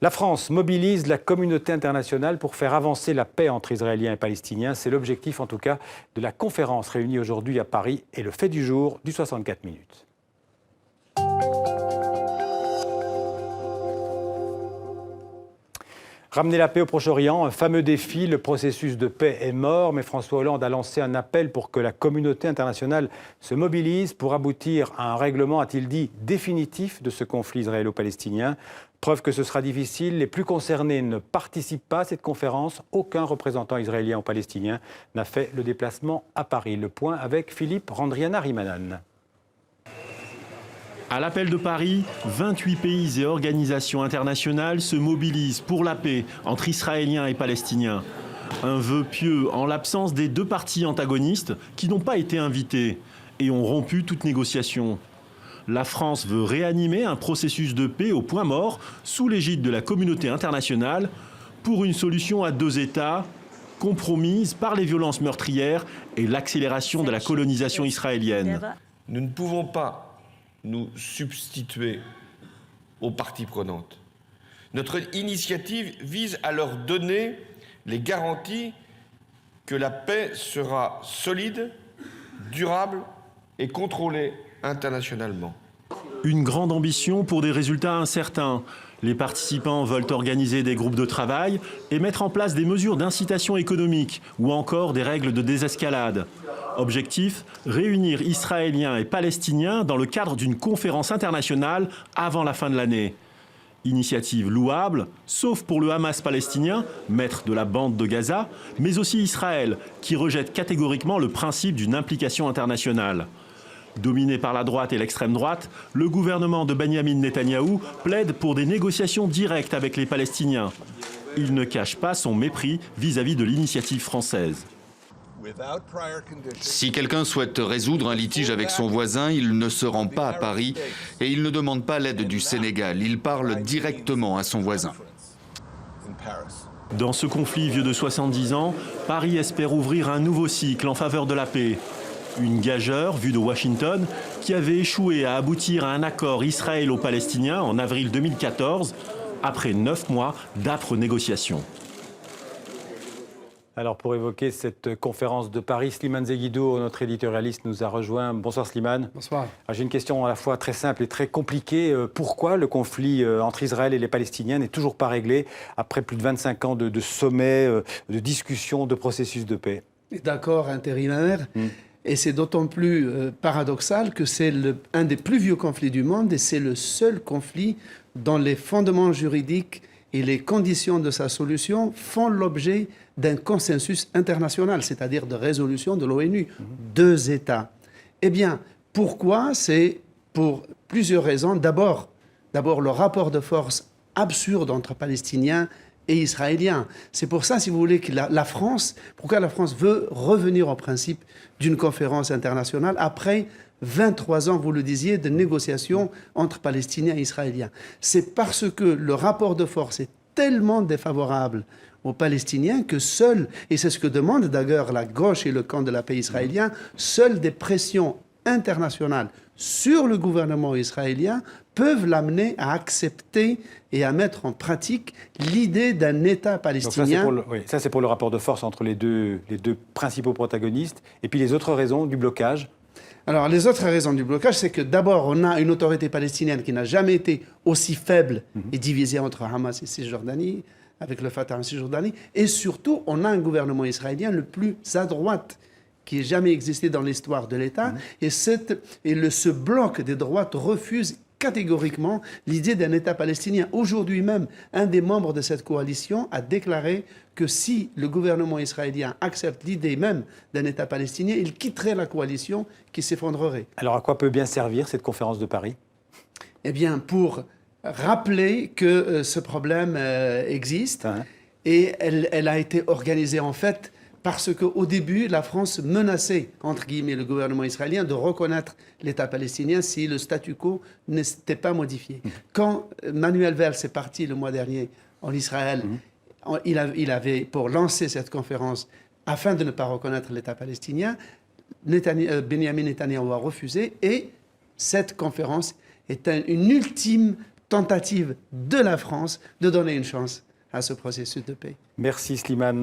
La France mobilise la communauté internationale pour faire avancer la paix entre Israéliens et Palestiniens. C'est l'objectif, en tout cas, de la conférence réunie aujourd'hui à Paris et le fait du jour du 64 minutes. Ramener la paix au Proche-Orient, un fameux défi, le processus de paix est mort, mais François Hollande a lancé un appel pour que la communauté internationale se mobilise pour aboutir à un règlement, a-t-il dit, définitif de ce conflit israélo-palestinien. Preuve que ce sera difficile, les plus concernés ne participent pas à cette conférence. Aucun représentant israélien ou palestinien n'a fait le déplacement à Paris. Le point avec Philippe Randrianarimanan. À l'appel de Paris, 28 pays et organisations internationales se mobilisent pour la paix entre Israéliens et Palestiniens. Un vœu pieux en l'absence des deux parties antagonistes qui n'ont pas été invités et ont rompu toute négociation. La France veut réanimer un processus de paix au point mort sous l'égide de la communauté internationale pour une solution à deux États compromise par les violences meurtrières et l'accélération de la colonisation israélienne. Nous ne pouvons pas nous substituer aux parties prenantes. Notre initiative vise à leur donner les garanties que la paix sera solide, durable et contrôlée internationalement. Une grande ambition pour des résultats incertains. Les participants veulent organiser des groupes de travail et mettre en place des mesures d'incitation économique ou encore des règles de désescalade. Objectif, réunir Israéliens et Palestiniens dans le cadre d'une conférence internationale avant la fin de l'année. Initiative louable, sauf pour le Hamas palestinien, maître de la bande de Gaza, mais aussi Israël, qui rejette catégoriquement le principe d'une implication internationale. Dominé par la droite et l'extrême droite, le gouvernement de Benyamin Netanyahou plaide pour des négociations directes avec les Palestiniens. Il ne cache pas son mépris vis-à-vis de l'initiative française. Si quelqu'un souhaite résoudre un litige avec son voisin, il ne se rend pas à Paris et il ne demande pas l'aide du Sénégal. Il parle directement à son voisin. Dans ce conflit vieux de 70 ans, Paris espère ouvrir un nouveau cycle en faveur de la paix. Une gageure vue de Washington qui avait échoué à aboutir à un accord israélo-palestinien en avril 2014, après 9 mois d'âpres négociations. Alors pour évoquer cette conférence de Paris, Slimane Zeguidou, notre éditorialiste, nous a rejoint. Bonsoir Slimane. Bonsoir. J'ai une question à la fois très simple et très compliquée. Pourquoi le conflit entre Israël et les Palestiniens n'est toujours pas réglé après plus de 25 ans de sommets, de discussions, de processus de paix? D'accord intérimaire. Et c'est d'autant plus paradoxal que c'est un des plus vieux conflits du monde et c'est le seul conflit dont les fondements juridiques et les conditions de sa solution font l'objet d'un consensus international, c'est-à-dire de résolution de l'ONU. Deux États. Eh bien, pourquoi? C'est pour plusieurs raisons. D'abord, le rapport de force absurde entre Palestiniens et Israéliens. C'est pour ça, si vous voulez, que la France, pourquoi la France veut revenir au principe d'une conférence internationale après 23 ans, vous le disiez, de négociations entre Palestiniens et Israéliens. C'est parce que le rapport de force est tellement défavorable aux Palestiniens que seuls, et c'est ce que demande d'ailleurs la gauche et le camp de la paix israélien, seules des pressions internationales sur le gouvernement israélien peuvent l'amener à accepter et à mettre en pratique l'idée d'un État palestinien. Donc ça, c'est pour le rapport de force entre les deux principaux protagonistes. Et puis les autres raisons du blocage? Alors, les autres raisons du blocage, c'est que d'abord, on a une autorité palestinienne qui n'a jamais été aussi faible et divisée entre Hamas et Cisjordanie, avec le Fatah en Cisjordanie. Et surtout, on a un gouvernement israélien le plus à droite qui ait jamais existé dans l'histoire de l'État. Et ce bloc des droites refuse catégoriquement l'idée d'un État palestinien. Aujourd'hui même, un des membres de cette coalition a déclaré que si le gouvernement israélien accepte l'idée même d'un État palestinien, il quitterait la coalition qui s'effondrerait. Alors à quoi peut bien servir cette conférence de Paris? Eh bien, pour rappeler que ce problème existe et elle a été organisée en fait parce qu'au début, la France menaçait, entre guillemets, le gouvernement israélien de reconnaître l'État palestinien si le statu quo n'était pas modifié. Quand Manuel Valls est parti le mois dernier en Israël, il avait, pour lancer cette conférence, afin de ne pas reconnaître l'État palestinien, Benyamin Netanyahou a refusé et cette conférence est une ultime tentative de la France de donner une chance à ce processus de paix. Merci Slimane.